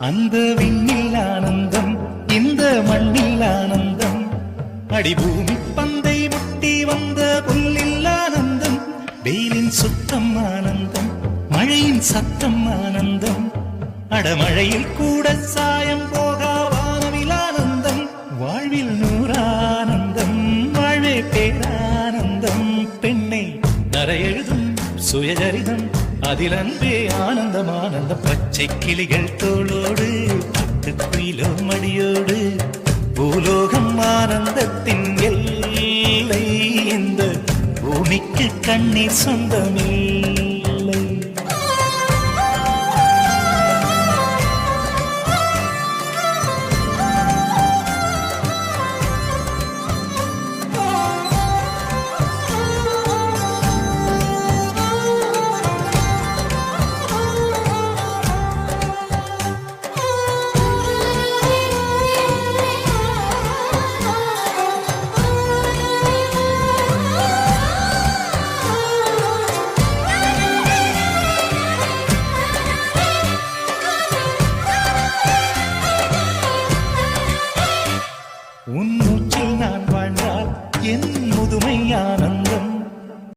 அந்த விண்ணில் ஆனந்தம், இந்த மண்ணில் ஆனந்தம், அடிபூமி பந்தை முட்டி வந்த புல்லில் ஆனந்தம், வெயிலின் சுத்தம் ஆனந்தம், மழையின் சத்தம் ஆனந்தம், அடமழையில் கூட சாயம் போகா வானவில் ஆனந்தம், வாழ்வில் நூறானந்தம், வாழ்வே பேரானந்தம், பெண்ணை நரையெழுதும் சுயஜரிதம், அதில் அன்பே ஆனந்தம் ஆனந்தம், பச்சை கிளிகள் தோளோடு பட்டுக்குயிலோ மடியோடு, பூலோகம் ஆனந்தத்தின் எல்லை, இந்த பூமிக்கு கண்ணீர் சொந்தமில்லை.